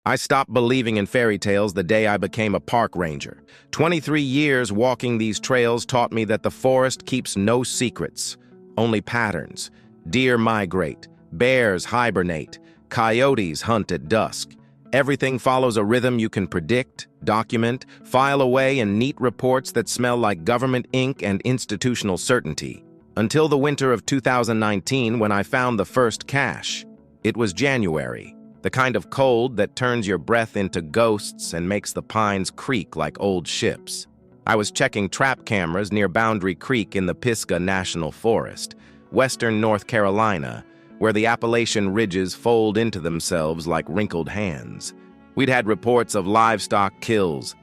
I stopped believing in fairy tales the day I became a park ranger. 23 years walking these trails taught me that the forest keeps no secrets, only patterns. Deer migrate, bears hibernate, coyotes hunt at dusk. Everything follows a rhythm you can predict, document, file away in neat reports that smell like government ink and institutional certainty. Until the winter of 2019, when I found the first cache. It was January. The kind of cold that turns your breath into ghosts and makes the pines creak like old ships. I was checking trap cameras near Boundary Creek in the Pisgah National Forest, western North Carolina, where the Appalachian ridges fold into themselves like wrinkled hands. We'd had reports of livestock kills,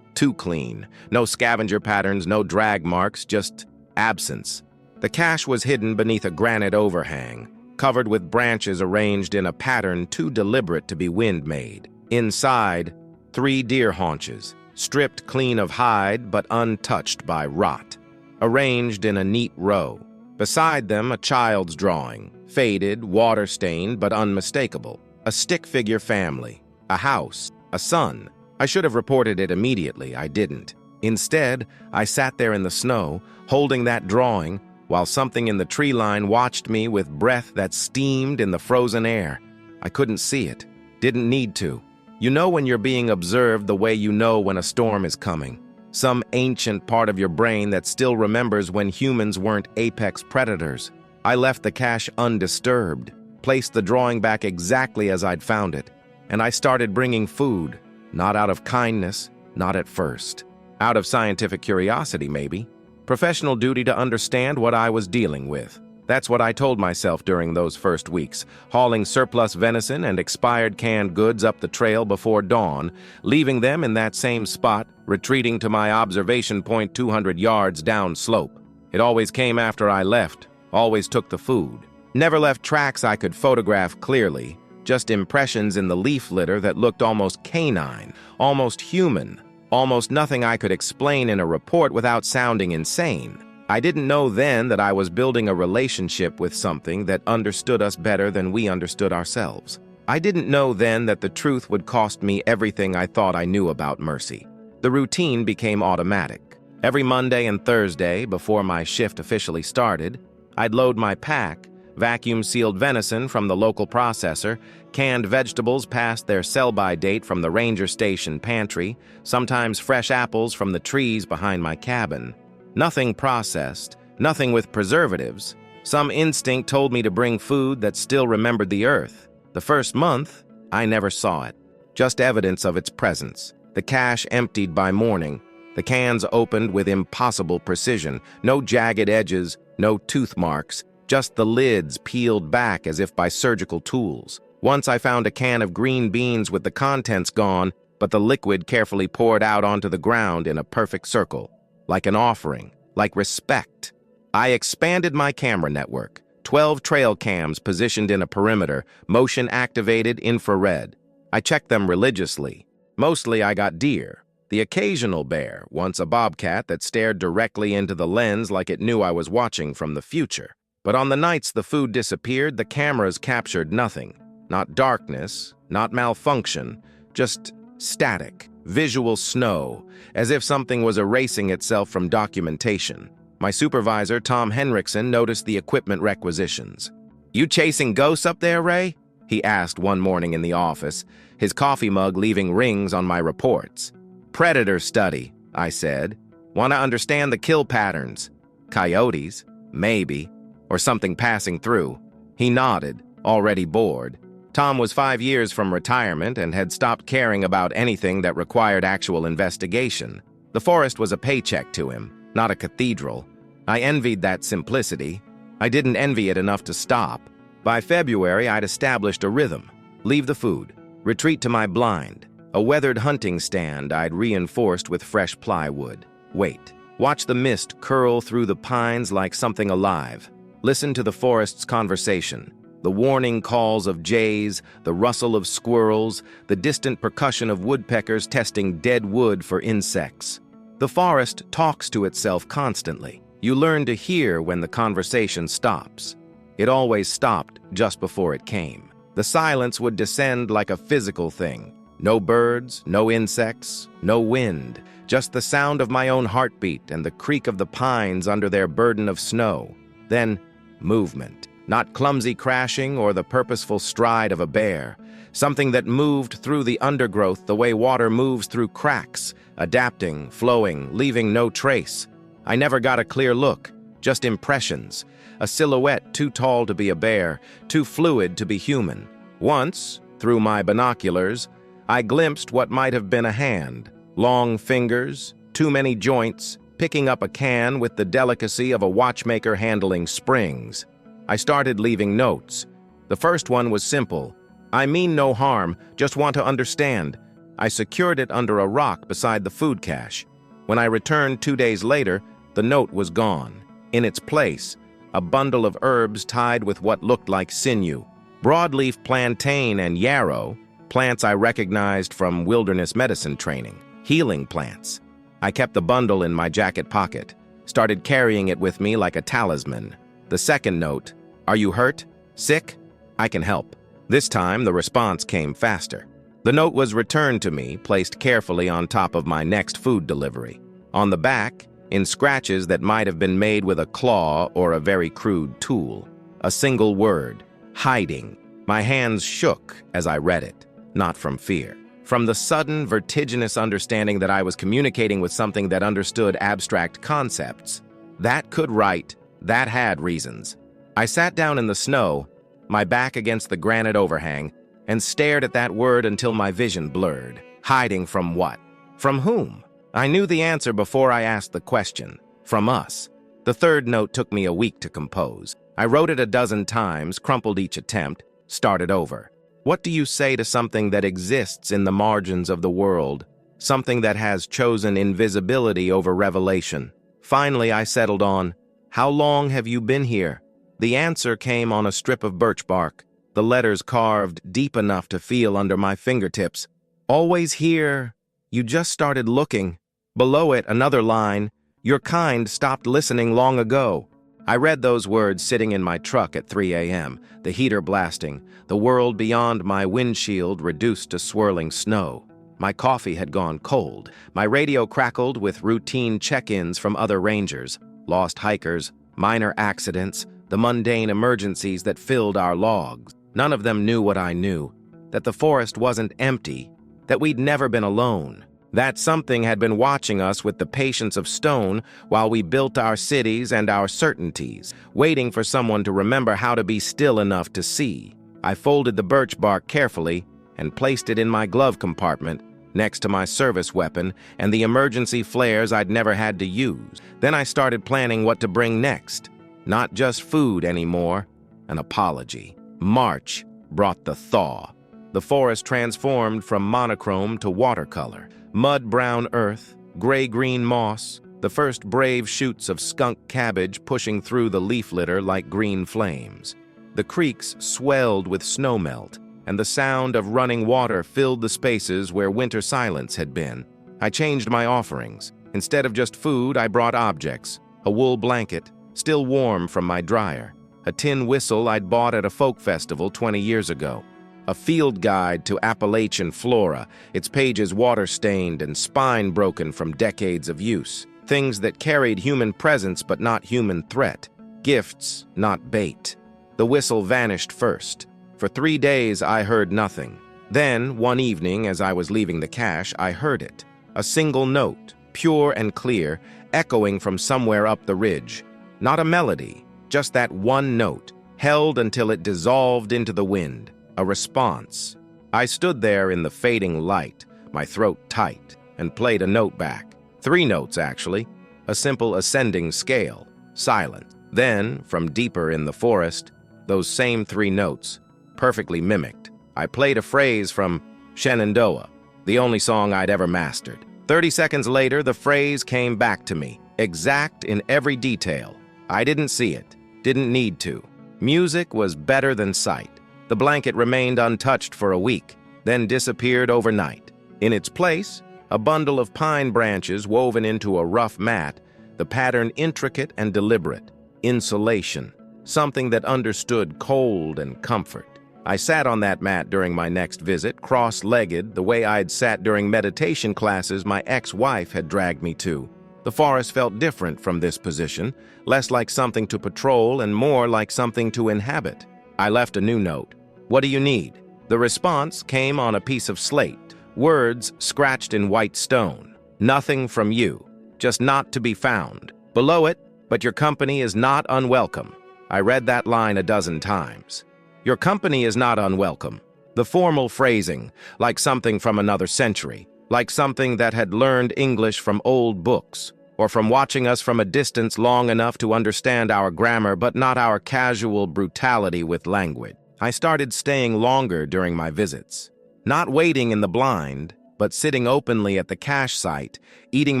too clean, no scavenger patterns, no drag marks, just absence. The cache was hidden beneath a granite overhang, covered with branches arranged in a pattern too deliberate to be wind-made. Inside, 3 deer haunches, stripped clean of hide but untouched by rot, arranged in a neat row. Beside them, a child's drawing, faded, water-stained but unmistakable. A stick figure family, a house, a son. I should have reported it immediately, I didn't. Instead, I sat there in the snow, holding that drawing, while something in the tree line watched me with breath that steamed in the frozen air. I couldn't see it, didn't need to. You know when you're being observed the way you know when a storm is coming. Some ancient part of your brain that still remembers when humans weren't apex predators. I left the cache undisturbed, placed the drawing back exactly as I'd found it, and I started bringing food, not out of kindness, not at first. Out of scientific curiosity, maybe. Professional duty to understand what I was dealing with. That's what I told myself during those first weeks, hauling surplus venison and expired canned goods up the trail before dawn, leaving them in that same spot, retreating to my observation point 200 yards down slope. It always came after I left, always took the food. Never left tracks I could photograph clearly, just impressions in the leaf litter that looked almost canine, almost human. Almost nothing I could explain in a report without sounding insane. I didn't know then that I was building a relationship with something that understood us better than we understood ourselves. I didn't know then that the truth would cost me everything I thought I knew about mercy. The routine became automatic. Every Monday and Thursday, before my shift officially started, I'd load my pack, vacuum-sealed venison from the local processor, canned vegetables past their sell-by date from the ranger station pantry, sometimes fresh apples from the trees behind my cabin. Nothing processed, nothing with preservatives. Some instinct told me to bring food that still remembered the earth. The first month, I never saw it, just evidence of its presence. The cache emptied by morning, the cans opened with impossible precision, no jagged edges, no tooth marks, just the lids peeled back as if by surgical tools. Once I found a can of green beans with the contents gone, but the liquid carefully poured out onto the ground in a perfect circle, like an offering, like respect. I expanded my camera network, 12 trail cams positioned in a perimeter, motion-activated infrared. I checked them religiously. Mostly I got deer, the occasional bear, once a bobcat that stared directly into the lens like it knew I was watching from the future. But on the nights the food disappeared, the cameras captured nothing. Not darkness, not malfunction, just static, visual snow, as if something was erasing itself from documentation. My supervisor, Tom Henriksen, noticed the equipment requisitions. "You chasing ghosts up there, Ray?" he asked one morning in the office, his coffee mug leaving rings on my reports. "Predator study," I said. "Want to understand the kill patterns. Coyotes, maybe, or something passing through." He nodded, already bored. Tom was 5 years from retirement and had stopped caring about anything that required actual investigation. The forest was a paycheck to him, not a cathedral. I envied that simplicity. I didn't envy it enough to stop. By February, I'd established a rhythm. Leave the food. Retreat to my blind. A weathered hunting stand I'd reinforced with fresh plywood. Wait. Watch the mist curl through the pines like something alive. Listen to the forest's conversation. The warning calls of jays, the rustle of squirrels, the distant percussion of woodpeckers testing dead wood for insects. The forest talks to itself constantly. You learn to hear when the conversation stops. It always stopped just before it came. The silence would descend like a physical thing. No birds, no insects, no wind, just the sound of my own heartbeat and the creak of the pines under their burden of snow. Then, movement. Not clumsy crashing or the purposeful stride of a bear. Something that moved through the undergrowth the way water moves through cracks, adapting, flowing, leaving no trace. I never got a clear look, just impressions. A silhouette too tall to be a bear, too fluid to be human. Once, through my binoculars, I glimpsed what might have been a hand. Long fingers, too many joints, picking up a can with the delicacy of a watchmaker handling springs. I started leaving notes. The first one was simple. I mean no harm, just want to understand. I secured it under a rock beside the food cache. When I returned 2 days later, the note was gone. In its place, a bundle of herbs tied with what looked like sinew. Broadleaf plantain and yarrow, plants I recognized from wilderness medicine training. Healing plants. I kept the bundle in my jacket pocket, started carrying it with me like a talisman. The second note, "Are you hurt? Sick? I can help." This time, the response came faster. The note was returned to me, placed carefully on top of my next food delivery. On the back, in scratches that might have been made with a claw or a very crude tool, a single word, hiding. My hands shook as I read it, not from fear. From the sudden, vertiginous understanding that I was communicating with something that understood abstract concepts. That could write, that had reasons. I sat down in the snow, my back against the granite overhang, and stared at that word until my vision blurred. Hiding from what? From whom? I knew the answer before I asked the question. From us. The third note took me a week to compose. I wrote it a dozen times, crumpled each attempt, started over. What do you say to something that exists in the margins of the world? Something that has chosen invisibility over revelation. Finally, I settled on, "How long have you been here?" The answer came on a strip of birch bark, the letters carved deep enough to feel under my fingertips. "Always here. You just started looking." Below it, another line, "Your kind stopped listening long ago." I read those words sitting in my truck at 3 a.m., the heater blasting, the world beyond my windshield reduced to swirling snow. My coffee had gone cold. My radio crackled with routine check-ins from other rangers, lost hikers, minor accidents, the mundane emergencies that filled our logs. None of them knew what I knew, that the forest wasn't empty, that we'd never been alone. That something had been watching us with the patience of stone while we built our cities and our certainties, waiting for someone to remember how to be still enough to see. I folded the birch bark carefully and placed it in my glove compartment next to my service weapon and the emergency flares I'd never had to use. Then I started planning what to bring next. Not just food anymore, an apology. March brought the thaw. The forest transformed from monochrome to watercolor. Mud-brown earth, gray-green moss, the first brave shoots of skunk cabbage pushing through the leaf litter like green flames. The creeks swelled with snowmelt, and the sound of running water filled the spaces where winter silence had been. I changed my offerings. Instead of just food, I brought objects. A wool blanket, still warm from my dryer. A tin whistle I'd bought at a folk festival 20 years ago. A field guide to Appalachian flora, its pages water-stained and spine-broken from decades of use. Things that carried human presence but not human threat. Gifts, not bait. The whistle vanished first. For 3 days, I heard nothing. Then, one evening, as I was leaving the cache, I heard it. A single note, pure and clear, echoing from somewhere up the ridge. Not a melody, just that one note, held until it dissolved into the wind. A response. I stood there in the fading light, my throat tight, and played a note back. 3 notes, actually. A simple ascending scale. Silent. Then, from deeper in the forest, those same 3 notes, perfectly mimicked. I played a phrase from Shenandoah, the only song I'd ever mastered. 30 seconds later, the phrase came back to me, exact in every detail. I didn't see it, didn't need to. Music was better than sight. The blanket remained untouched for a week, then disappeared overnight. In its place, a bundle of pine branches woven into a rough mat, the pattern intricate and deliberate. Insulation, something that understood cold and comfort. I sat on that mat during my next visit, cross-legged, the way I'd sat during meditation classes my ex-wife had dragged me to. The forest felt different from this position, less like something to patrol and more like something to inhabit. I left a new note. "What do you need?" The response came on a piece of slate, words scratched in white stone. "Nothing from you. Just not to be found." Below it, "But your company is not unwelcome." I read that line a dozen times. Your company is not unwelcome. The formal phrasing, like something from another century, like something that had learned English from old books, or from watching us from a distance long enough to understand our grammar but not our casual brutality with language. I started staying longer during my visits, not waiting in the blind, but sitting openly at the cache site, eating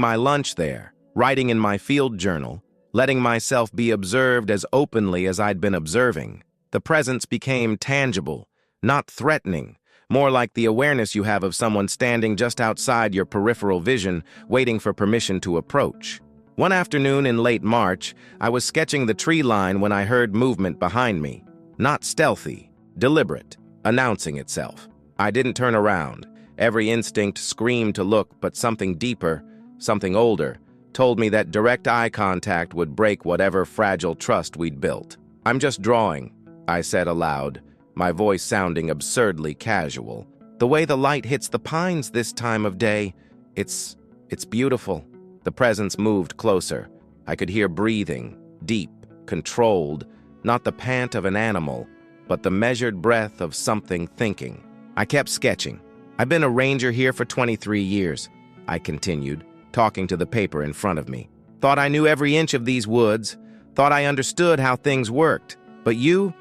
my lunch there, writing in my field journal, letting myself be observed as openly as I'd been observing. The presence became tangible, not threatening, more like the awareness you have of someone standing just outside your peripheral vision, waiting for permission to approach. One afternoon in late March, I was sketching the tree line when I heard movement behind me. Not stealthy, deliberate, announcing itself. I didn't turn around. Every instinct screamed to look, but something deeper, something older, told me that direct eye contact would break whatever fragile trust we'd built. "I'm just drawing," I said aloud, my voice sounding absurdly casual. "The way the light hits the pines this time of day, it's beautiful." The presence moved closer. I could hear breathing, deep, controlled, not the pant of an animal, but the measured breath of something thinking. I kept sketching. "I've been a ranger here for 23 years, I continued, talking to the paper in front of me. "Thought I knew every inch of these woods, thought I understood how things worked. But you've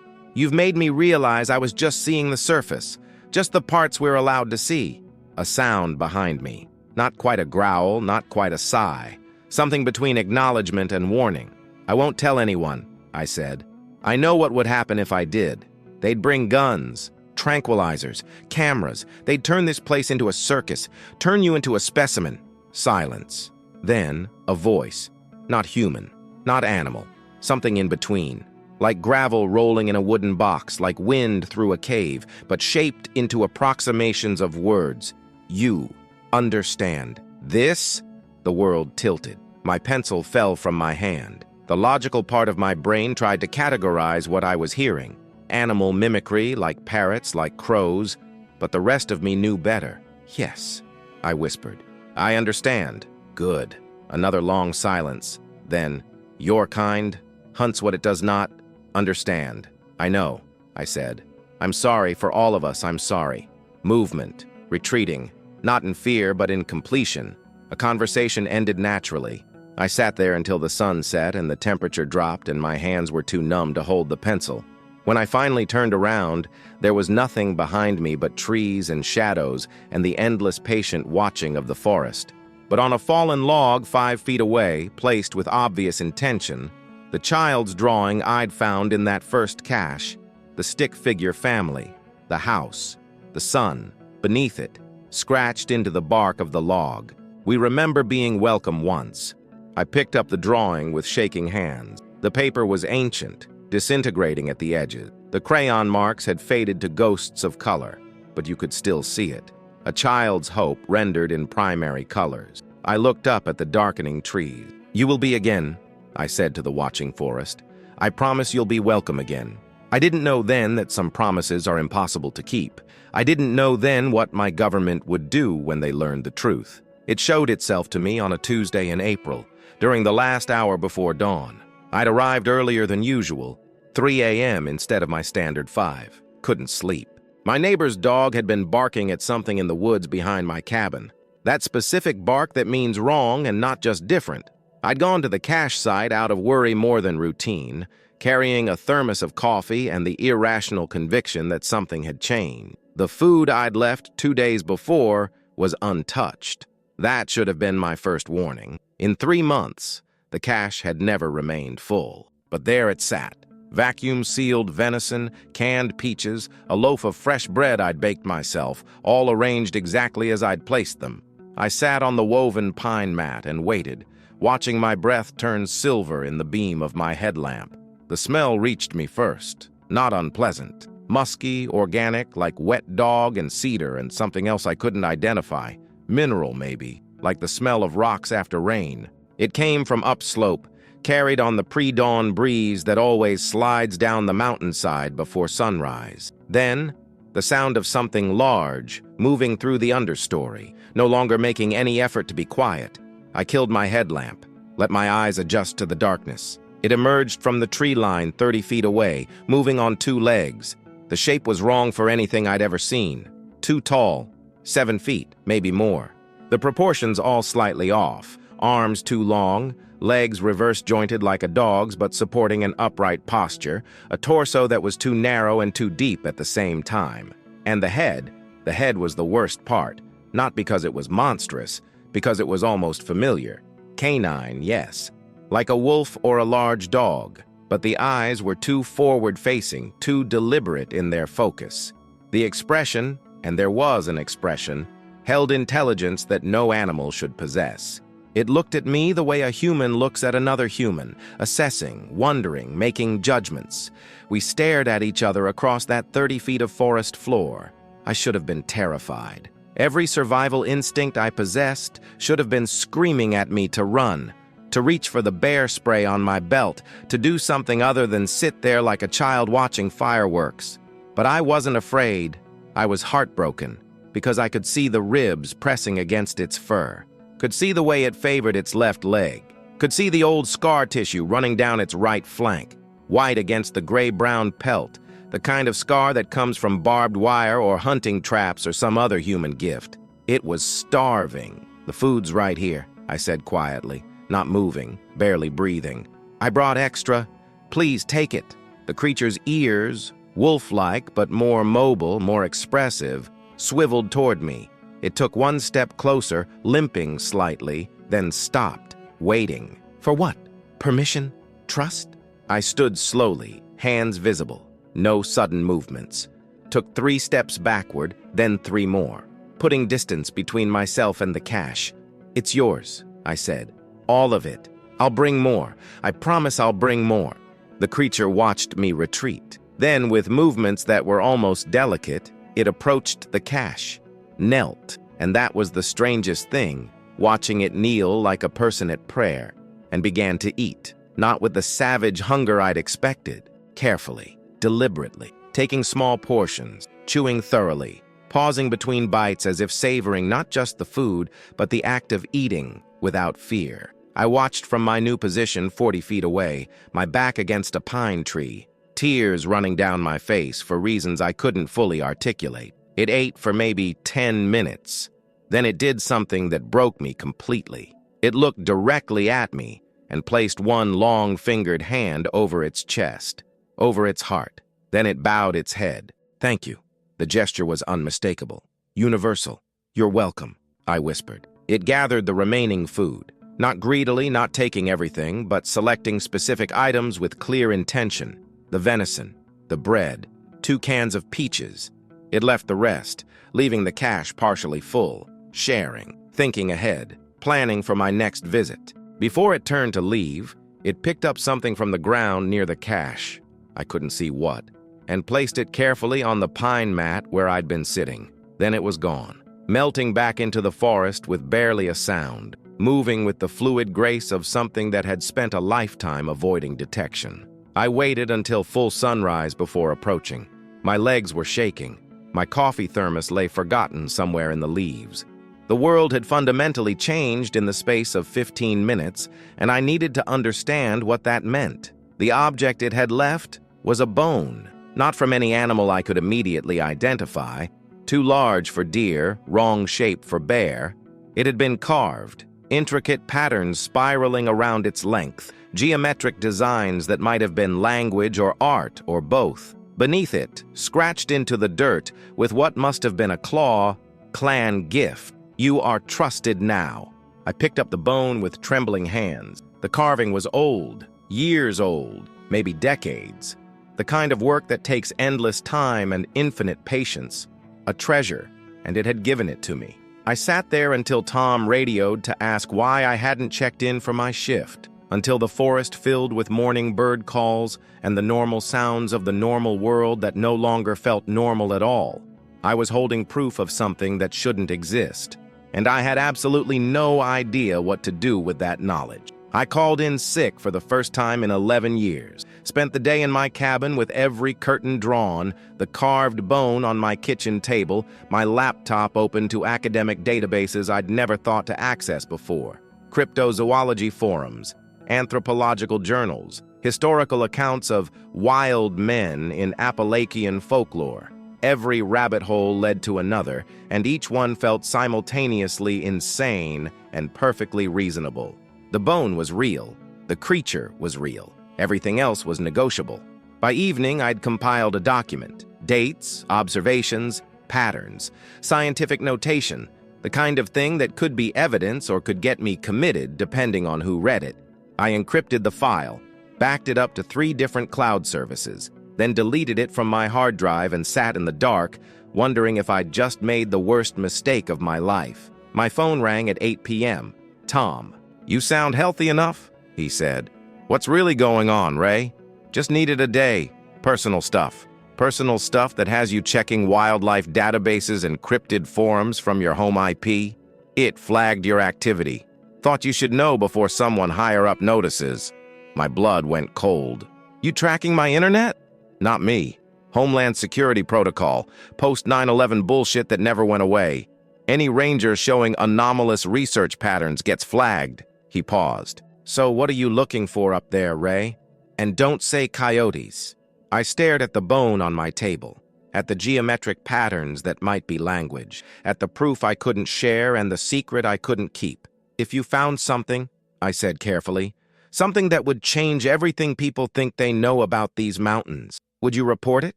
made me realize I was just seeing the surface, just the parts we're allowed to see." A sound behind me. Not quite a growl, not quite a sigh. Something between acknowledgement and warning. "I won't tell anyone," I said. "I know what would happen if I did. They'd bring guns, tranquilizers, cameras. They'd turn this place into a circus, turn you into a specimen." Silence. Then a voice. Not human, not animal. Something in between. Like gravel rolling in a wooden box, like wind through a cave, but shaped into approximations of words. "You understand this?" The world tilted. My pencil fell from my hand. The logical part of my brain tried to categorize what I was hearing. Animal mimicry, like parrots, like crows, but the rest of me knew better. "Yes," I whispered. "I understand." "Good." Another long silence. Then, "Your kind hunts what it does not understand." "I know," I said. "I'm sorry for all of us, I'm sorry." Movement, retreating, not in fear but in completion. A conversation ended naturally. I sat there until the sun set and the temperature dropped and my hands were too numb to hold the pencil. When I finally turned around, there was nothing behind me but trees and shadows and the endless patient watching of the forest. But on a fallen log 5 feet away, placed with obvious intention, the child's drawing I'd found in that first cache, the stick figure family, the house, the sun, beneath it, scratched into the bark of the log. We remember being welcome once. I picked up the drawing with shaking hands. The paper was ancient, disintegrating at the edges. The crayon marks had faded to ghosts of color, but you could still see it. A child's hope rendered in primary colors. I looked up at the darkening trees. "You will be again," I said to the watching forest. "I promise you'll be welcome again." I didn't know then that some promises are impossible to keep. I didn't know then what my government would do when they learned the truth. It showed itself to me on a Tuesday in April, during the last hour before dawn. I'd arrived earlier than usual, 3 a.m. instead of my standard 5. Couldn't sleep. My neighbor's dog had been barking at something in the woods behind my cabin. That specific bark that means wrong and not just different. I'd gone to the cache site out of worry more than routine, carrying a thermos of coffee and the irrational conviction that something had changed. The food I'd left 2 days before was untouched. That should have been my first warning. In 3 months, the cache had never remained full. But there it sat. Vacuum-sealed venison, canned peaches, a loaf of fresh bread I'd baked myself, all arranged exactly as I'd placed them. I sat on the woven pine mat and waited, watching my breath turn silver in the beam of my headlamp. The smell reached me first, not unpleasant. Musky, organic, like wet dog and cedar and something else I couldn't identify. Mineral, maybe, like the smell of rocks after rain. It came from upslope, carried on the pre-dawn breeze that always slides down the mountainside before sunrise. Then, the sound of something large, moving through the understory, no longer making any effort to be quiet. I killed my headlamp, let my eyes adjust to the darkness. It emerged from the tree line 30 feet away, moving on 2 legs. The shape was wrong for anything I'd ever seen. Too tall, 7 feet, maybe more. The proportions all slightly off. Arms too long, legs reverse-jointed like a dog's but supporting an upright posture, a torso that was too narrow and too deep at the same time. And the head was the worst part, not because it was monstrous, because it was almost familiar. Canine, yes, like a wolf or a large dog, but the eyes were too forward-facing, too deliberate in their focus. The expression, and there was an expression, held intelligence that no animal should possess. It looked at me the way a human looks at another human, assessing, wondering, making judgments. We stared at each other across that 30 feet of forest floor. I should have been terrified. Every survival instinct I possessed should have been screaming at me to run, to reach for the bear spray on my belt, to do something other than sit there like a child watching fireworks. But I wasn't afraid. I was heartbroken, because I could see the ribs pressing against its fur. Could see the way it favored its left leg. Could see the old scar tissue running down its right flank, white against the gray-brown pelt, the kind of scar that comes from barbed wire or hunting traps or some other human gift. It was starving. "The food's right here," I said quietly, not moving, barely breathing. "I brought extra. Please take it." The creature's ears, wolf-like but more mobile, more expressive, swiveled toward me. It took one step closer, limping slightly, then stopped, waiting. For what? Permission? Trust? I stood slowly, hands visible, no sudden movements. Took 3 steps backward, then 3 more, putting distance between myself and the cache. "It's yours," I said. "All of it. I'll bring more. I promise I'll bring more." The creature watched me retreat. Then, with movements that were almost delicate, it approached the cache. Knelt, and that was the strangest thing, watching it kneel like a person at prayer, and began to eat, not with the savage hunger I'd expected, carefully, deliberately, taking small portions, chewing thoroughly, pausing between bites as if savoring not just the food, but the act of eating without fear. I watched from my new position 40 feet away, my back against a pine tree, tears running down my face for reasons I couldn't fully articulate. It ate for maybe 10 minutes. Then it did something that broke me completely. It looked directly at me and placed one long-fingered hand over its chest, over its heart. Then it bowed its head. "Thank you." The gesture was unmistakable. "Universal. You're welcome," I whispered. It gathered the remaining food, not greedily, not taking everything, but selecting specific items with clear intention. The venison, the bread, 2 cans of peaches. It left the rest, leaving the cache partially full, sharing, thinking ahead, planning for my next visit. Before it turned to leave, it picked up something from the ground near the cache, I couldn't see what, and placed it carefully on the pine mat where I'd been sitting. Then it was gone, melting back into the forest with barely a sound, moving with the fluid grace of something that had spent a lifetime avoiding detection. I waited until full sunrise before approaching. My legs were shaking. My coffee thermos lay forgotten somewhere in the leaves. The world had fundamentally changed in the space of 15 minutes, and I needed to understand what that meant. The object it had left was a bone, not from any animal I could immediately identify. Too large for deer, wrong shape for bear. It had been carved, intricate patterns spiraling around its length, geometric designs that might have been language or art or both. Beneath it, scratched into the dirt with what must have been a claw, clan gift. "You are trusted now." I picked up the bone with trembling hands. The carving was old, years old, maybe decades. The kind of work that takes endless time and infinite patience. A treasure, and it had given it to me. I sat there until Tom radioed to ask why I hadn't checked in for my shift. until the forest filled with morning bird calls and the normal sounds of the normal world that no longer felt normal at all. I was holding proof of something that shouldn't exist, and I had absolutely no idea what to do with that knowledge. I called in sick for the first time in 11 years, spent the day in my cabin with every curtain drawn, the carved bone on my kitchen table, my laptop open to academic databases I'd never thought to access before, cryptozoology forums, anthropological journals, historical accounts of wild men in Appalachian folklore. Every rabbit hole led to another, and each one felt simultaneously insane and perfectly reasonable. The bone was real. The creature was real. Everything else was negotiable. By evening, I'd compiled a document. Dates, observations, patterns, scientific notation, the kind of thing that could be evidence or could get me committed depending on who read it. I encrypted the file, backed it up to 3 different cloud services, then deleted it from my hard drive and sat in the dark, wondering if I'd just made the worst mistake of my life. My phone rang at 8 p.m. Tom. "You sound healthy enough," he said. "What's really going on, Ray?" "Just needed a day. Personal stuff. Personal stuff that has you checking wildlife databases and cryptid forums from your home IP. It flagged your activity. Thought you should know before someone higher up notices." My blood went cold. "You tracking my internet?" "Not me. Homeland Security Protocol. Post 9/11 bullshit that never went away. Any ranger showing anomalous research patterns gets flagged." He paused. "So what are you looking for up there, Ray? And don't say coyotes." I stared at the bone on my table, at the geometric patterns that might be language, at the proof I couldn't share and the secret I couldn't keep. "If you found something," I said carefully, "something that would change everything people think they know about these mountains, would you report it?"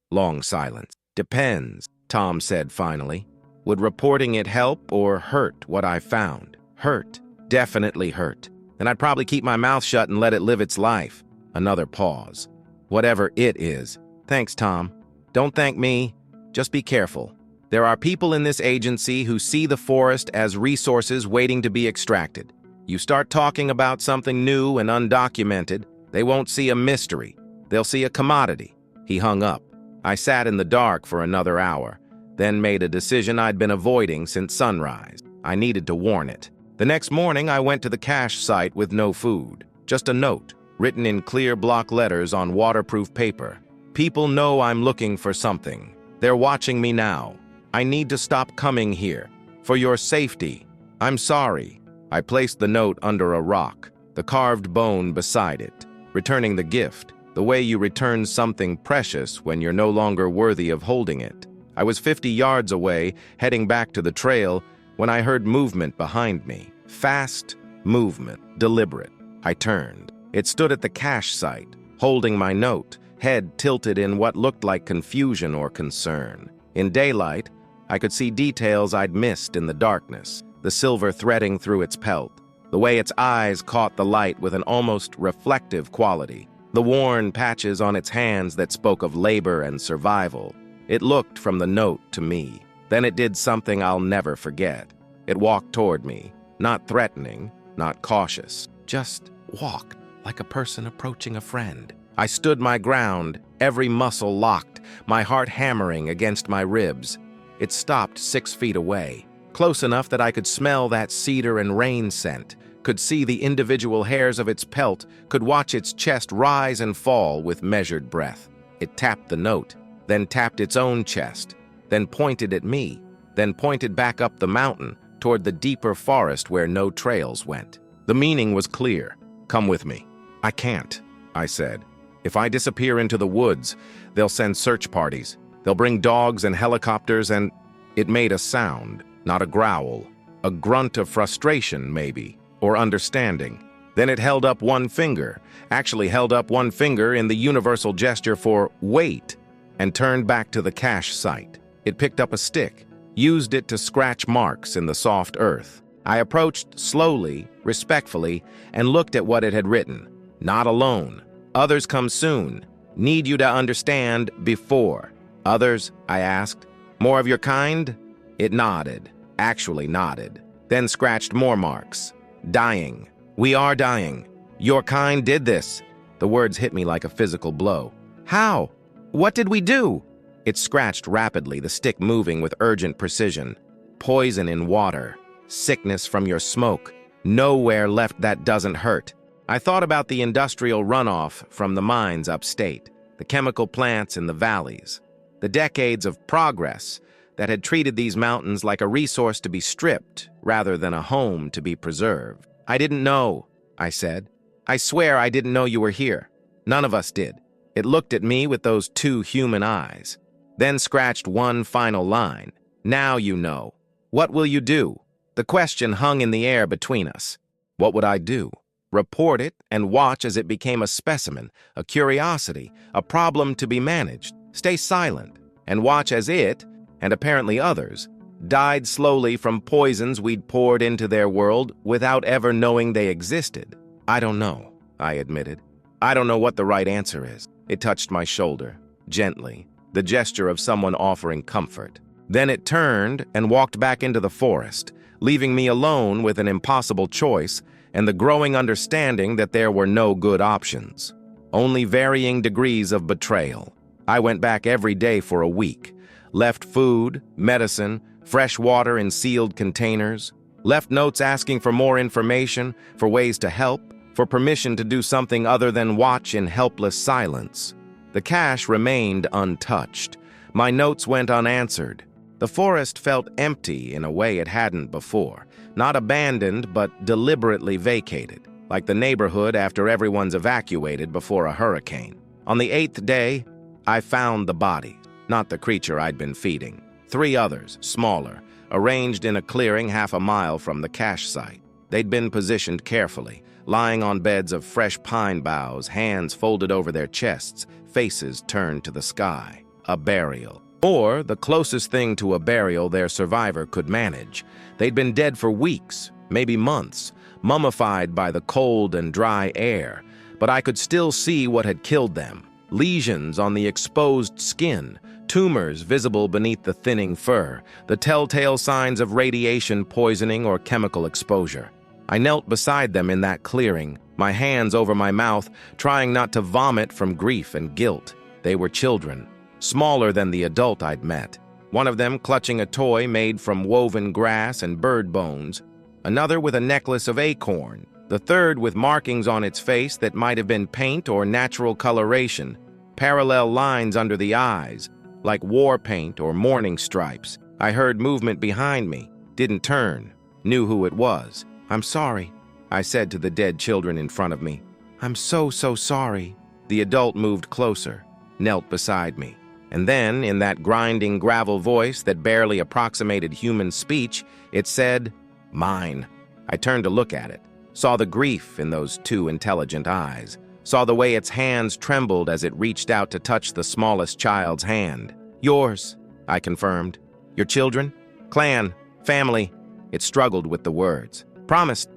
Long silence. "Depends," Tom said finally. "Would reporting it help or hurt what I found?" "Hurt. Definitely hurt. And I'd probably keep my mouth shut and let it live its life." Another pause. "Whatever it is." "Thanks, Tom. Don't thank me. Just be careful. There are people in this agency who see the forest as resources waiting to be extracted. You start talking about something new and undocumented, they won't see a mystery. They'll see a commodity." He hung up. I sat in the dark for another hour, then made a decision I'd been avoiding since sunrise. I needed to warn it. The next morning, I went to the cache site with no food. Just a note, written in clear block letters on waterproof paper. "People know I'm looking for something. They're watching me now. I need to stop coming here. For your safety. I'm sorry." I placed the note under a rock, the carved bone beside it, returning the gift, the way you return something precious when you're no longer worthy of holding it. I was 50 yards away, heading back to the trail, when I heard movement behind me. Fast movement, deliberate. I turned. It stood at the cache site, holding my note, head tilted in what looked like confusion or concern. In daylight, I could see details I'd missed in the darkness, the silver threading through its pelt, the way its eyes caught the light with an almost reflective quality, the worn patches on its hands that spoke of labor and survival. It looked from the note to me. Then it did something I'll never forget. It walked toward me, not threatening, not cautious, just walked like a person approaching a friend. I stood my ground, every muscle locked, my heart hammering against my ribs. It stopped 6 feet away, close enough that I could smell that cedar and rain scent, could see the individual hairs of its pelt, could watch its chest rise and fall with measured breath. It tapped the note, then tapped its own chest, then pointed at me, then pointed back up the mountain toward the deeper forest where no trails went. The meaning was clear. "Come with me." "I can't," I said. "If I disappear into the woods, they'll send search parties. They'll bring dogs and helicopters and—" It made a sound, not a growl, a grunt of frustration maybe, or understanding. Then it held up one finger, actually held up one finger in the universal gesture for wait, and turned back to the cache site. It picked up a stick, used it to scratch marks in the soft earth. I approached slowly, respectfully, and looked at what it had written. "Not alone. Others come soon. Need you to understand before." "Others?" I asked. "More of your kind?" It nodded, actually nodded, then scratched more marks. "Dying. We are dying. Your kind did this. The words hit me like a physical blow. How? What did we do? It scratched rapidly, the stick moving with urgent precision. Poison in water. Sickness from your smoke. Nowhere left that doesn't hurt. I thought about the industrial runoff from the mines upstate, the chemical plants in the valleys, the decades of progress that had treated these mountains like a resource to be stripped rather than a home to be preserved. I didn't know, I said. I swear I didn't know you were here. None of us did. It looked at me with those two human eyes, then scratched one final line. Now you know. What will you do? The question hung in the air between us. What would I do? Report it and watch as it became a specimen, a curiosity, a problem to be managed. Stay silent and watch as it, and apparently others, died slowly from poisons we'd poured into their world without ever knowing they existed. I don't know, I admitted. I don't know what the right answer is. It touched my shoulder, gently, the gesture of someone offering comfort. Then it turned and walked back into the forest, leaving me alone with an impossible choice and the growing understanding that there were no good options, only varying degrees of betrayal. I went back every day for a week, left food, medicine, fresh water in sealed containers, left notes asking for more information, for ways to help, for permission to do something other than watch in helpless silence. The cache remained untouched. My notes went unanswered. The forest felt empty in a way it hadn't before, not abandoned but deliberately vacated, like the neighborhood after everyone's evacuated before a hurricane. On the 8th day, I found the body, not the creature I'd been feeding. 3 others, smaller, arranged in a clearing half a mile from the cache site. They'd been positioned carefully, lying on beds of fresh pine boughs, hands folded over their chests, faces turned to the sky. A burial. Or the closest thing to a burial their survivor could manage. They'd been dead for weeks, maybe months, mummified by the cold and dry air, but I could still see what had killed them. Lesions on the exposed skin, tumors visible beneath the thinning fur, the telltale signs of radiation poisoning or chemical exposure. I knelt beside them in that clearing, my hands over my mouth, trying not to vomit from grief and guilt. They were children, smaller than the adult I'd met. One of them clutching a toy made from woven grass and bird bones, another with a necklace of acorn, the third with markings on its face that might have been paint or natural coloration, parallel lines under the eyes, like war paint or mourning stripes. I heard movement behind me, didn't turn, knew who it was. "I'm sorry," I said to the dead children in front of me. "I'm so sorry." The adult moved closer, knelt beside me. And then, in that grinding gravel voice that barely approximated human speech, it said, "Mine." I turned to look at it, saw the grief in those 2 intelligent eyes, saw the way its hands trembled as it reached out to touch the smallest child's hand. "Yours," I confirmed. "Your children? Clan? Family?" It struggled with the words. Promised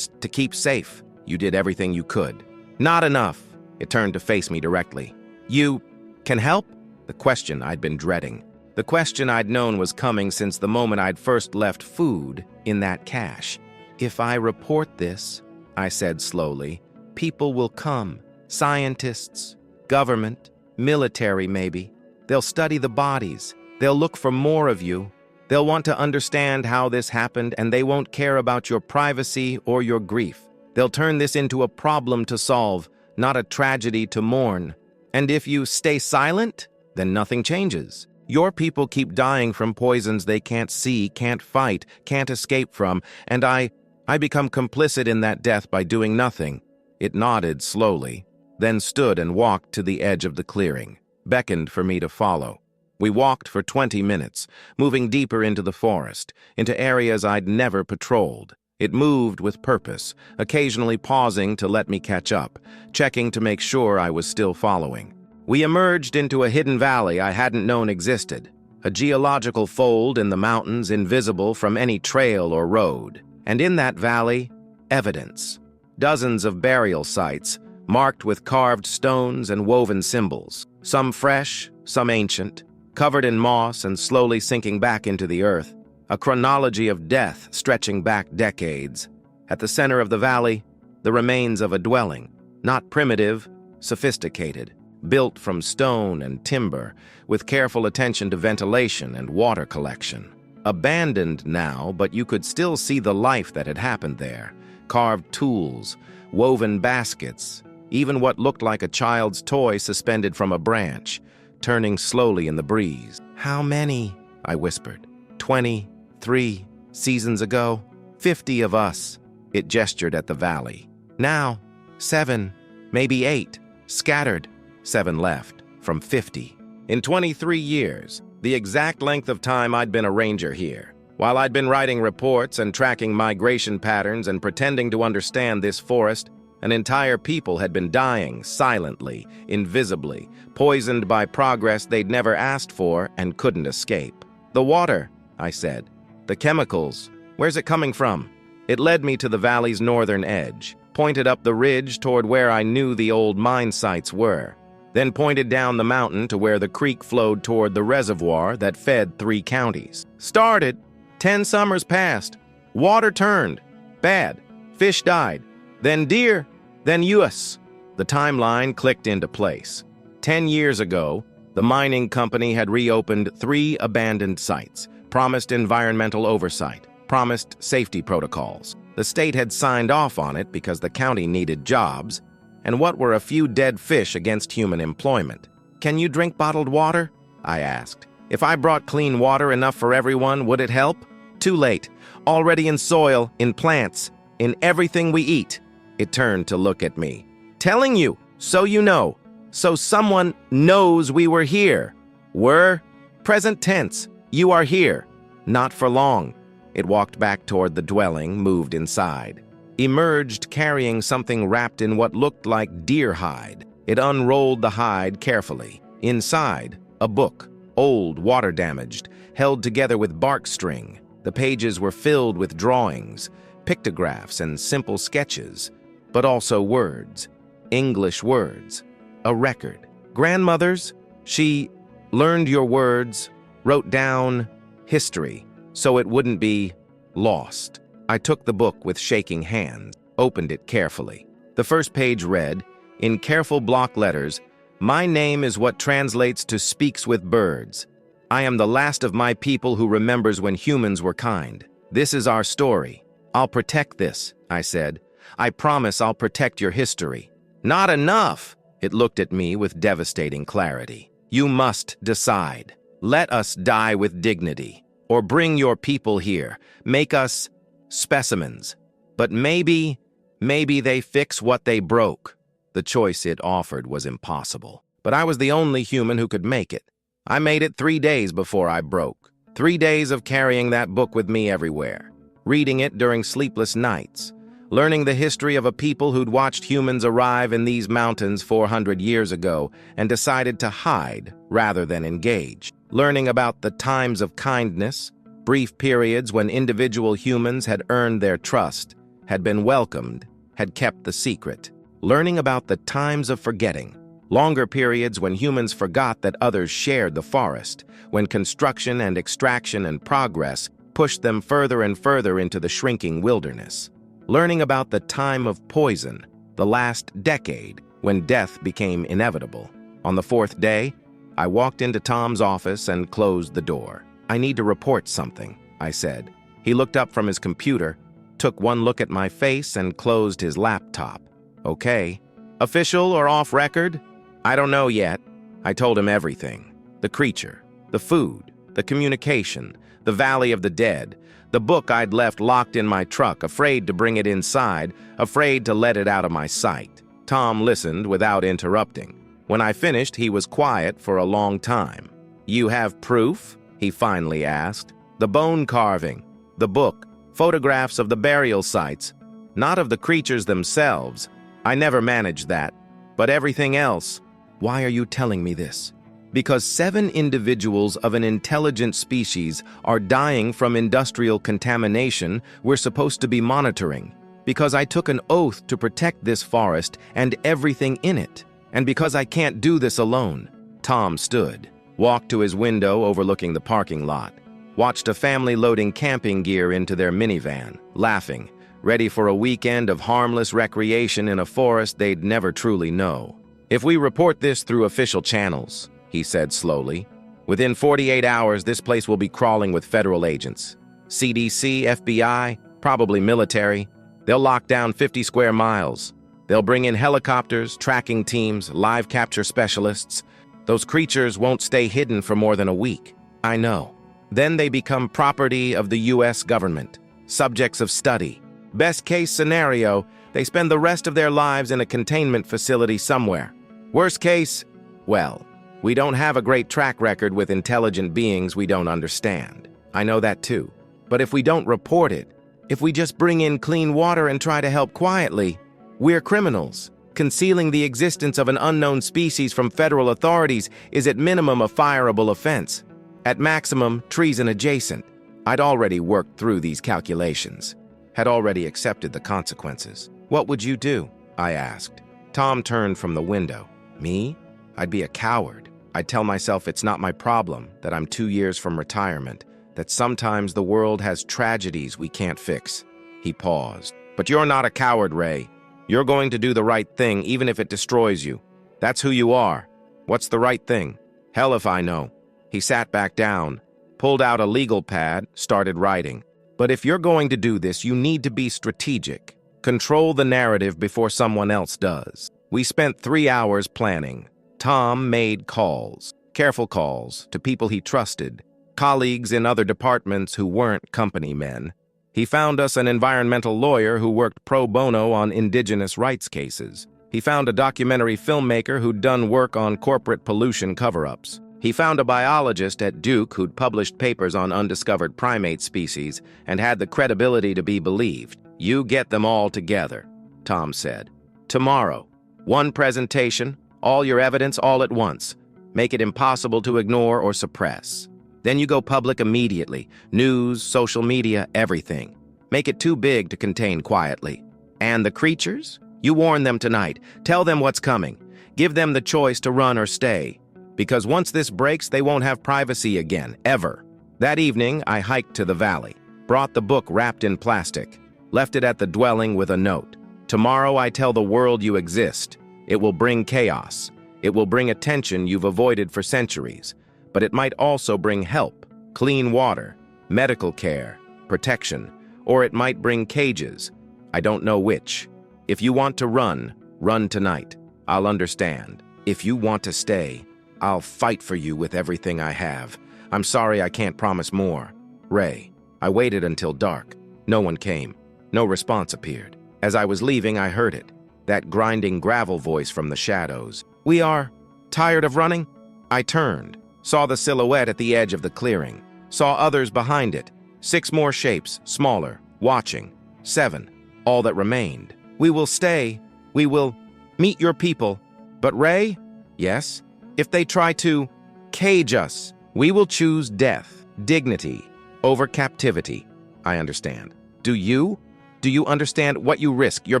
to keep safe. You did everything you could." "Not enough." It turned to face me directly. "You can help?" The question I'd been dreading. The question I'd known was coming since the moment I'd first left food in that cache. "If I report this," I said slowly, "people will come. Scientists, government, military maybe. They'll study the bodies. They'll look for more of you. They'll want to understand how this happened, and they won't care about your privacy or your grief. They'll turn this into a problem to solve, not a tragedy to mourn. And if you stay silent, then nothing changes. Your people keep dying from poisons they can't see, can't fight, can't escape from, and I become complicit in that death by doing nothing." It nodded slowly, then stood and walked to the edge of the clearing, beckoned for me to follow. We walked for 20 minutes, moving deeper into the forest, into areas I'd never patrolled. It moved with purpose, occasionally pausing to let me catch up, checking to make sure I was still following. We emerged into a hidden valley I hadn't known existed, a geological fold in the mountains invisible from any trail or road. And in that valley, evidence. Dozens of burial sites, marked with carved stones and woven symbols, some fresh, some ancient, covered in moss and slowly sinking back into the earth, a chronology of death stretching back decades. At the center of the valley, the remains of a dwelling, not primitive, sophisticated, built from stone and timber, with careful attention to ventilation and water collection. Abandoned now, but you could still see the life that had happened there. Carved tools, woven baskets, even what looked like a child's toy suspended from a branch, turning slowly in the breeze. "How many?" I whispered. 23 seasons ago. 50 of us." It gestured at the valley. "Now, 7, maybe 8, scattered. 7 left, from 50. In 23 years, the exact length of time I'd been a ranger here. While I'd been writing reports and tracking migration patterns and pretending to understand this forest, an entire people had been dying silently, invisibly, poisoned by progress they'd never asked for and couldn't escape. "The water," I said. "The chemicals. Where's it coming from?" It led me to the valley's northern edge, pointed up the ridge toward where I knew the old mine sites were, then pointed down the mountain to where the creek flowed toward the reservoir that fed 3 counties. "Started. 10 summers passed. Water turned. Bad. Fish died. Then deer. Then us." The timeline clicked into place. 10 years ago, the mining company had reopened 3 abandoned sites, promised environmental oversight, promised safety protocols. The state had signed off on it because the county needed jobs, and what were a few dead fish against human employment? "Can you drink bottled water?" I asked. "If I brought clean water enough for everyone, would it help?" "Too late. Already in soil, in plants, in everything we eat." It turned to look at me. "Telling you, so you know. So someone knows we were here." "Were?" "Present tense. You are here. Not for long." It walked back toward the dwelling, moved inside. Emerged carrying something wrapped in what looked like deer hide. It unrolled the hide carefully. Inside, a book, old, water-damaged, held together with bark string. The pages were filled with drawings, pictographs, and simple sketches, but also words, English words. A record. Grandmother's, she learned your words, wrote down history, so it wouldn't be lost. I took the book with shaking hands, opened it carefully. The first page read, in careful block letters, "My name is what translates to speaks with birds. I am the last of my people who remembers when humans were kind. This is our story. I'll protect this," I said. "I promise I'll protect your history." "Not enough!" It looked at me with devastating clarity. "You must decide. Let us die with dignity, or bring your people here, make us specimens. But maybe they fix what they broke." The choice it offered was impossible, but I was the only human who could make it. I made it 3 days before I broke. 3 days of carrying that book with me everywhere, reading it during sleepless nights, learning the history of a people who'd watched humans arrive in these mountains 400 years ago and decided to hide rather than engage, learning about the times of kindness, brief periods when individual humans had earned their trust, had been welcomed, had kept the secret, learning about the times of forgetting, longer periods when humans forgot that others shared the forest, when construction and extraction and progress pushed them further and further into the shrinking wilderness, learning about the time of poison, the last decade when death became inevitable. On the 4th day, I walked into Tom's office and closed the door. "I need to report something," I said. He looked up from his computer, took one look at my face, and closed his laptop. "Okay. Official or off record?" "I don't know yet." I told him everything. The creature, the food, the communication, the Valley of the Dead, the book I'd left locked in my truck, afraid to bring it inside, afraid to let it out of my sight. Tom listened without interrupting. When I finished, he was quiet for a long time. "You have proof?" he finally asked. "The bone carving, the book, photographs of the burial sites, not of the creatures themselves. I never managed that, but everything else." "Why are you telling me this?" "Because 7 individuals of an intelligent species are dying from industrial contamination we're supposed to be monitoring. Because I took an oath to protect this forest and everything in it. And because I can't do this alone." Tom stood, walked to his window overlooking the parking lot, watched a family loading camping gear into their minivan, laughing, ready for a weekend of harmless recreation in a forest they'd never truly know. "If we report this through official channels," he said slowly, "within 48 hours this place will be crawling with federal agents. CDC, FBI, probably military. They'll lock down 50 square miles. They'll bring in helicopters, tracking teams, live capture specialists. Those creatures won't stay hidden for more than a week. I know. Then they become property of the US government, subjects of study. Best case scenario, they spend the rest of their lives in a containment facility somewhere. Worst case, well, we don't have a great track record with intelligent beings we don't understand. I know that too. But if we don't report it, if we just bring in clean water and try to help quietly, we're criminals. Concealing the existence of an unknown species from federal authorities is at minimum a fireable offense. At maximum, treason adjacent. I'd already worked through these calculations. Had already accepted the consequences. "What would you do?" I asked. Tom turned from the window. "Me? I'd be a coward. I'd tell myself it's not my problem, that I'm 2 years from retirement, that sometimes the world has tragedies we can't fix." He paused. "But you're not a coward, Ray. You're going to do the right thing even if it destroys you. That's who you are. What's the right thing? Hell if I know." He sat back down, pulled out a legal pad, started writing. "But if you're going to do this, you need to be strategic. Control the narrative before someone else does." We spent 3 hours planning. Tom made calls, careful calls, to people he trusted, colleagues in other departments who weren't company men. He found us an environmental lawyer who worked pro bono on indigenous rights cases. He found a documentary filmmaker who'd done work on corporate pollution cover-ups. He found a biologist at Duke who'd published papers on undiscovered primate species and had the credibility to be believed. "You get them all together," Tom said. "Tomorrow. One presentation, all your evidence all at once. Make it impossible to ignore or suppress. Then you go public immediately. News, social media, everything. Make it too big to contain quietly. And the creatures? You warn them tonight. Tell them what's coming. Give them the choice to run or stay. Because once this breaks, they won't have privacy again, ever." That evening, I hiked to the valley, brought the book wrapped in plastic, left it at the dwelling with a note. "Tomorrow I tell the world you exist. It will bring chaos. It will bring attention you've avoided for centuries. But it might also bring help, clean water, medical care, protection, or it might bring cages. I don't know which. If you want to run, run tonight. I'll understand. If you want to stay, I'll fight for you with everything I have. I'm sorry I can't promise more. Ray." I waited until dark. No one came. No response appeared. As I was leaving, I heard it. That grinding gravel voice from the shadows. "We are tired of running?" I turned, saw the silhouette at the edge of the clearing, saw others behind it. 6 more shapes, smaller, watching. 7, all that remained. "We will stay. We will meet your people. But Ray?" "Yes?" "If they try to cage us, we will choose death, dignity, over captivity." "I understand." "Do you? Do you understand what you risk? Your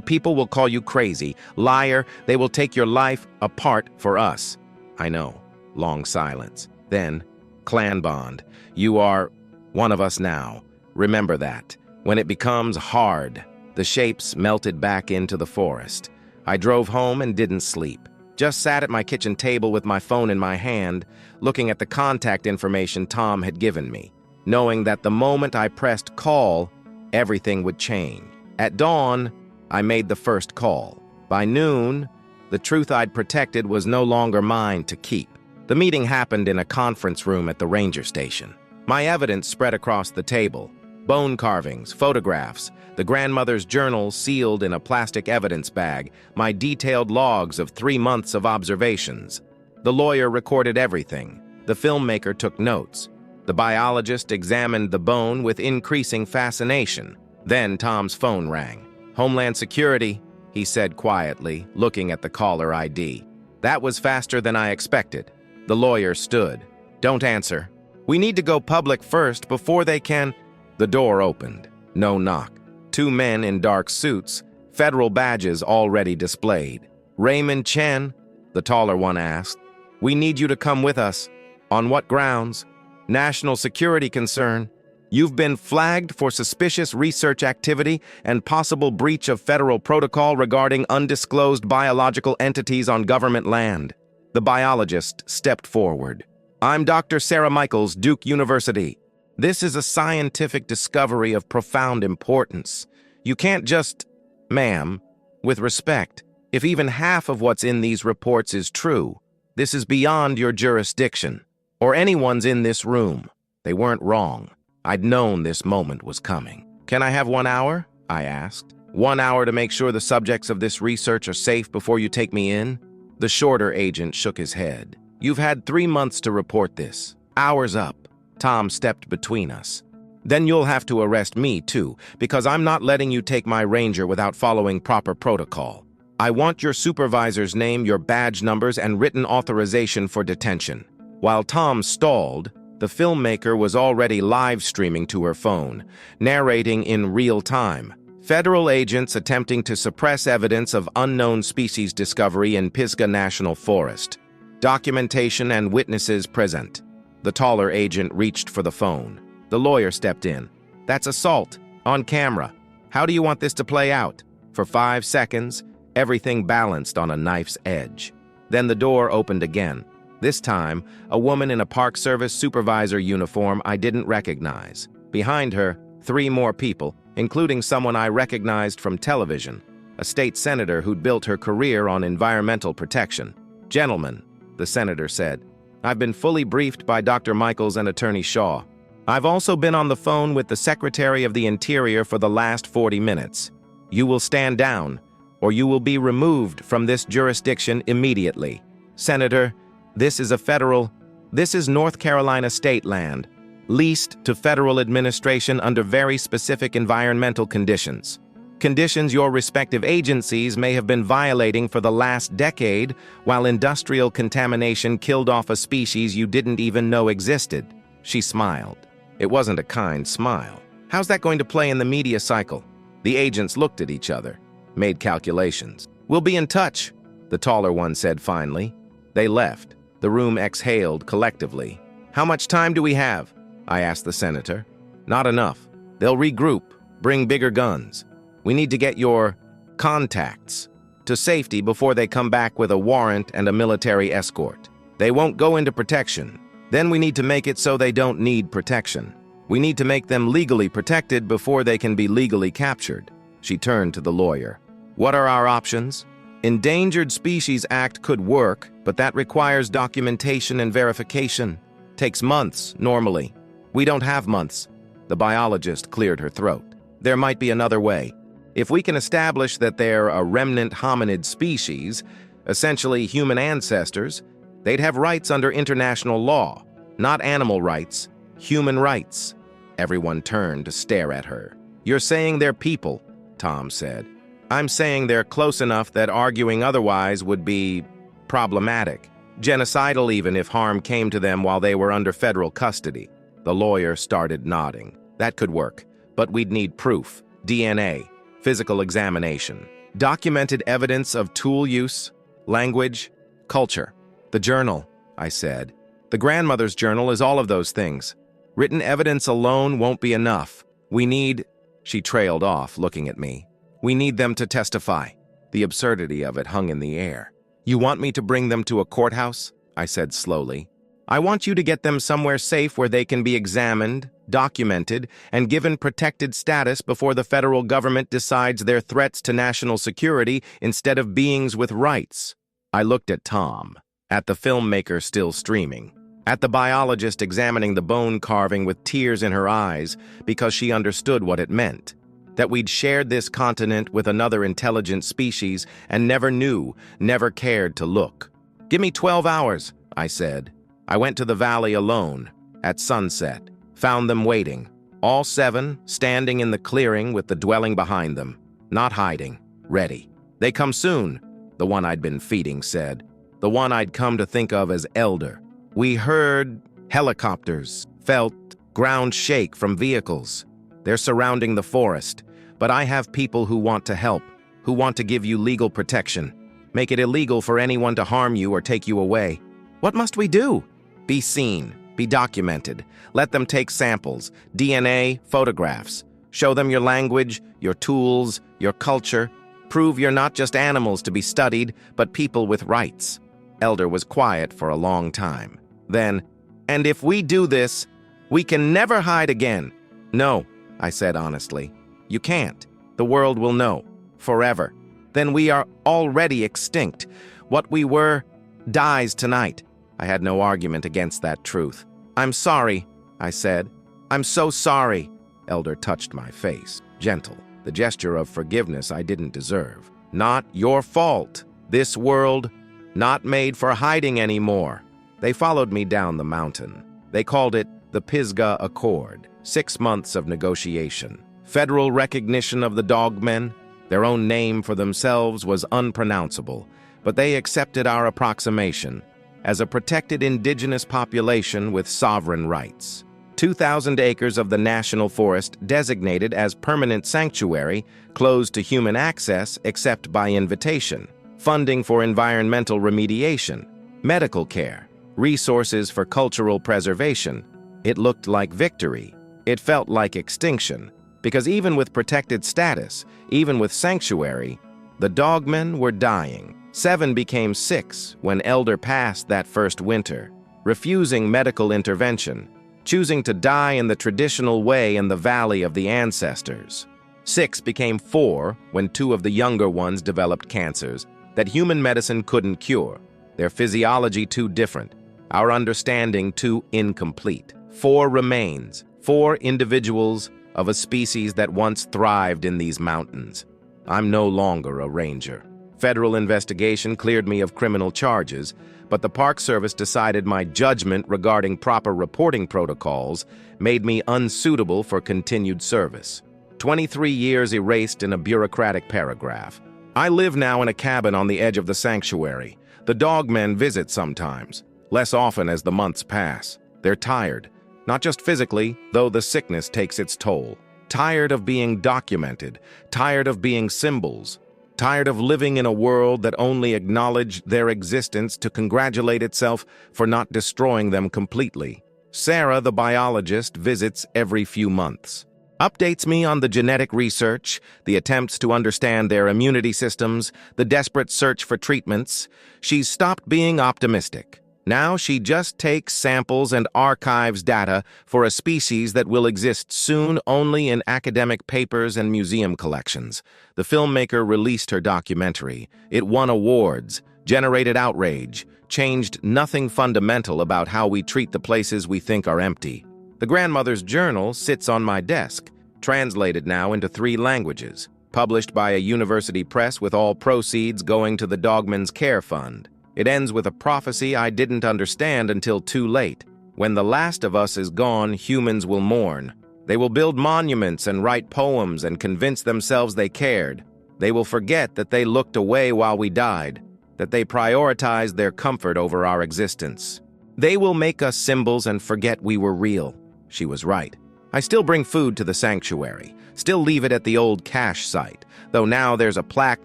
people will call you crazy, liar. They will take your life apart for us." "I know." Long silence. Then, "Clan bond. You are one of us now. Remember that. When it becomes hard." The shapes melted back into the forest. I drove home and didn't sleep. Just sat at my kitchen table with my phone in my hand, looking at the contact information Tom had given me, knowing that the moment I pressed call, everything would change. At dawn, I made the first call. By noon, the truth I'd protected was no longer mine to keep. The meeting happened in a conference room at the ranger station. My evidence spread across the table. Bone carvings, photographs, the grandmother's journal sealed in a plastic evidence bag, my detailed logs of 3 months of observations. The lawyer recorded everything. The filmmaker took notes. The biologist examined the bone with increasing fascination. Then Tom's phone rang. "Homeland Security," he said quietly, looking at the caller ID. That was faster than I expected. The lawyer stood. "Don't answer. We need to go public first before they can—" The door opened. No knock. 2 men in dark suits, federal badges already displayed. "Raymond Chen?" the taller one asked. "We need you to come with us." "On what grounds?" "National security concern." You've been flagged for suspicious research activity and possible breach of federal protocol regarding undisclosed biological entities on government land. The biologist stepped forward. I'm Dr. Sarah Michaels, Duke University. This is a scientific discovery of profound importance. You can't just, ma'am, with respect, if even half of what's in these reports is true, this is beyond your jurisdiction, or anyone's in this room. They weren't wrong. I'd known this moment was coming. Can I have 1 hour? I asked. 1 hour to make sure the subjects of this research are safe before you take me in? The shorter agent shook his head. You've had 3 months to report this. Hour's up. Tom stepped between us. Then you'll have to arrest me, too, because I'm not letting you take my ranger without following proper protocol. I want your supervisor's name, your badge numbers, and written authorization for detention. While Tom stalled, the filmmaker was already live streaming to her phone, narrating in real time. Federal agents attempting to suppress evidence of unknown species discovery in Pisgah National Forest. Documentation and witnesses present. The taller agent reached for the phone. The lawyer stepped in. That's assault, on camera. How do you want this to play out? For 5 seconds, everything balanced on a knife's edge. Then the door opened again. This time, a woman in a Park Service supervisor uniform I didn't recognize. Behind her, 3 more people, including someone I recognized from television, a state senator who'd built her career on environmental protection. Gentlemen, the senator said, I've been fully briefed by Dr. Michaels and Attorney Shaw. I've also been on the phone with the Secretary of the Interior for the last 40 minutes. You will stand down, or you will be removed from this jurisdiction immediately. Senator, this is North Carolina state land, leased to federal administration under very specific environmental conditions. Conditions your respective agencies may have been violating for the last decade while industrial contamination killed off a species you didn't even know existed. She smiled. It wasn't a kind smile. How's that going to play in the media cycle? The agents looked at each other, made calculations. We'll be in touch, the taller one said finally. They left. The room exhaled collectively. How much time do we have? I asked the senator. Not enough. They'll regroup, bring bigger guns. We need to get your contacts to safety before they come back with a warrant and a military escort. They won't go into protection. Then we need to make it so they don't need protection. We need to make them legally protected before they can be legally captured. She turned to the lawyer. What are our options? Endangered Species Act could work, but that requires documentation and verification. Takes months, normally. We don't have months. The biologist cleared her throat. There might be another way. If we can establish that they're a remnant hominid species, essentially human ancestors, they'd have rights under international law, not animal rights, human rights. Everyone turned to stare at her. You're saying they're people, Tom said. I'm saying they're close enough that arguing otherwise would be problematic. Genocidal even if harm came to them while they were under federal custody. The lawyer started nodding. That could work, but we'd need proof, DNA, physical examination, documented evidence of tool use, language, culture. The journal, I said. The grandmother's journal is all of those things. Written evidence alone won't be enough. We need... She trailed off, looking at me. We need them to testify. The absurdity of it hung in the air. You want me to bring them to a courthouse? I said slowly. I want you to get them somewhere safe where they can be examined, documented, and given protected status before the federal government decides they're threats to national security instead of beings with rights. I looked at Tom, at the filmmaker still streaming, at the biologist examining the bone carving with tears in her eyes because she understood what it meant. That we'd shared this continent with another intelligent species and never knew, never cared to look. Give me 12 hours, I said. I went to the valley alone, at sunset, found them waiting, all 7 standing in the clearing with the dwelling behind them, not hiding, ready. They come soon, the one I'd been feeding said, the one I'd come to think of as elder. We heard helicopters, felt ground shake from vehicles. They're surrounding the forest. But I have people who want to help, who want to give you legal protection. Make it illegal for anyone to harm you or take you away. What must we do? Be seen. Be documented. Let them take samples, DNA, photographs. Show them your language, your tools, your culture. Prove you're not just animals to be studied, but people with rights. Elder was quiet for a long time. Then, and if we do this, we can never hide again. No, I said honestly. You can't. The world will know. Forever. Then we are already extinct. What we were dies tonight. I had no argument against that truth. I'm sorry, I said. I'm so sorry. Elder touched my face, gentle, the gesture of forgiveness I didn't deserve. Not your fault. This world, not made for hiding anymore. They followed me down the mountain. They called it the Pisgah Accord. 6 months of negotiation. Federal recognition of the Dogmen. Their own name for themselves was unpronounceable, but they accepted our approximation as a protected indigenous population with sovereign rights. 2,000 acres of the national forest designated as permanent sanctuary, closed to human access except by invitation. Funding for environmental remediation, medical care, resources for cultural preservation. It looked like victory. It felt like extinction, because even with protected status, even with sanctuary, the Dogmen were dying. 7 became 6 when Elder passed that first winter, refusing medical intervention, choosing to die in the traditional way in the Valley of the Ancestors. 6 became 4 when 2 of the younger ones developed cancers that human medicine couldn't cure, their physiology too different, our understanding too incomplete. 4 remains, 4 individuals of a species that once thrived in these mountains. I'm no longer a ranger. Federal investigation cleared me of criminal charges, but the Park Service decided my judgment regarding proper reporting protocols made me unsuitable for continued service. 23 years erased in a bureaucratic paragraph. I live now in a cabin on the edge of the sanctuary. The Dogmen visit sometimes, less often as the months pass. They're tired, not just physically, though the sickness takes its toll. Tired of being documented, tired of being symbols, tired of living in a world that only acknowledged their existence to congratulate itself for not destroying them completely. Sarah, the biologist, visits every few months. Updates me on the genetic research, the attempts to understand their immunity systems, the desperate search for treatments. She's stopped being optimistic. Now she just takes samples and archives data for a species that will exist soon only in academic papers and museum collections. The filmmaker released her documentary. It won awards, generated outrage, changed nothing fundamental about how we treat the places we think are empty. The grandmother's journal sits on my desk, translated now into 3 languages, published by a university press with all proceeds going to the Dogman's Care Fund. It ends with a prophecy I didn't understand until too late. When the last of us is gone, humans will mourn. They will build monuments and write poems and convince themselves they cared. They will forget that they looked away while we died, that they prioritized their comfort over our existence. They will make us symbols and forget we were real. She was right. I still bring food to the sanctuary, still leave it at the old cache site, though now there's a plaque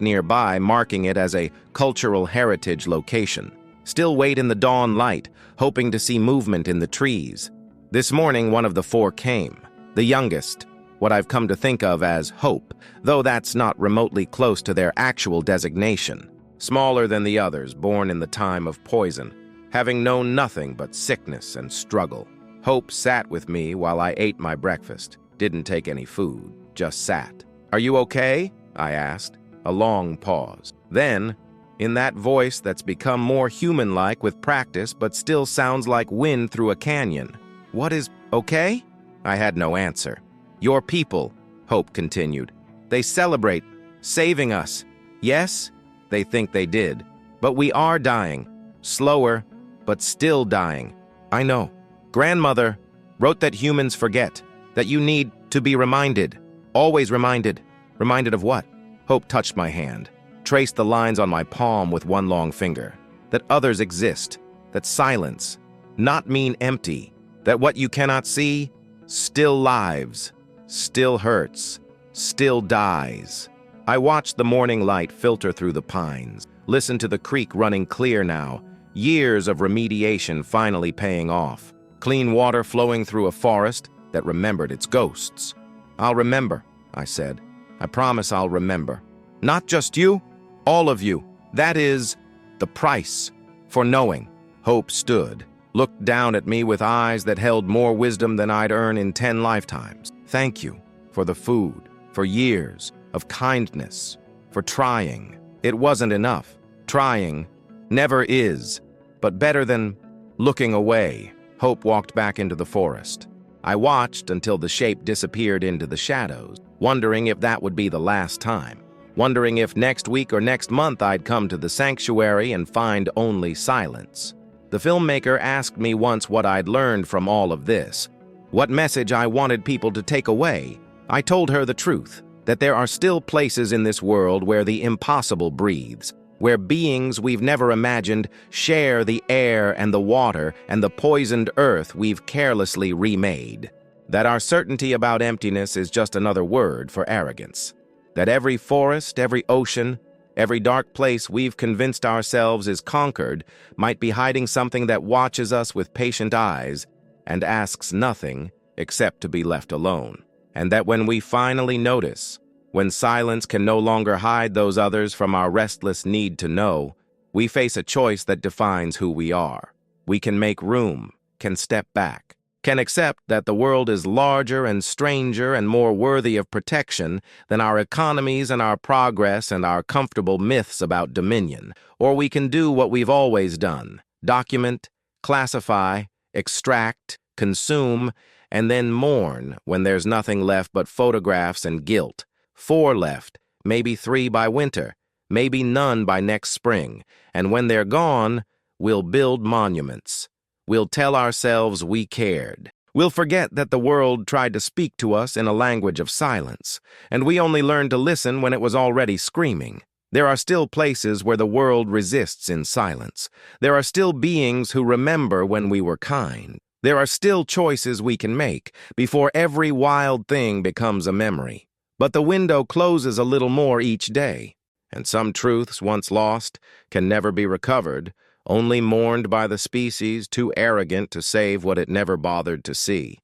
nearby marking it as a cultural heritage location. Still wait in the dawn light, hoping to see movement in the trees. This morning, one of the 4 came, the youngest, what I've come to think of as Hope, though that's not remotely close to their actual designation. Smaller than the others, born in the time of poison, having known nothing but sickness and struggle. Hope sat with me while I ate my breakfast, didn't take any food, just sat. "Are you okay?" I asked. A long pause. Then, in that voice that's become more human-like with practice but still sounds like wind through a canyon, "What is okay?" I had no answer. "Your people," Hope continued. "They celebrate saving us. Yes, they think they did. But we are dying. Slower, but still dying. I know. Grandmother wrote that humans forget, that you need to be reminded. Always reminded. Reminded of what?" Hope touched my hand, traced the lines on my palm with one long finger. That others exist, that silence, not mean empty, that what you cannot see, still lives, still hurts, still dies. I watched the morning light filter through the pines, listened to the creek running clear now, years of remediation finally paying off. clean water flowing through a forest that remembered its ghosts. "I'll remember," I said. "I promise I'll remember. Not just you, all of you. That is the price for knowing." Hope stood, looked down at me with eyes that held more wisdom than I'd earn in 10 lifetimes. "Thank you for the food, for years of kindness, for trying. It wasn't enough. Trying never is, but better than looking away." Hope walked back into the forest. I watched until the shape disappeared into the shadows, wondering if that would be the last time. Wondering if next week or next month I'd come to the sanctuary and find only silence. The filmmaker asked me once what I'd learned from all of this, what message I wanted people to take away. I told her the truth, that there are still places in this world where the impossible breathes, where beings we've never imagined share the air and the water and the poisoned earth we've carelessly remade. That our certainty about emptiness is just another word for arrogance. That every forest, every ocean, every dark place we've convinced ourselves is conquered might be hiding something that watches us with patient eyes and asks nothing except to be left alone. And that when we finally notice, when silence can no longer hide those others from our restless need to know, we face a choice that defines who we are. We can make room, can step back, can accept that the world is larger and stranger and more worthy of protection than our economies and our progress and our comfortable myths about dominion. Or we can do what we've always done: document, classify, extract, consume, and then mourn when there's nothing left but photographs and guilt. 4 left, maybe 3 by winter, maybe none by next spring, and when they're gone, we'll build monuments. We'll tell ourselves we cared. We'll forget that the world tried to speak to us in a language of silence, and we only learned to listen when it was already screaming. There are still places where the world resists in silence. There are still beings who remember when we were kind. There are still choices we can make before every wild thing becomes a memory. But the window closes a little more each day, and some truths once lost can never be recovered, only mourned by the species too arrogant to save what it never bothered to see.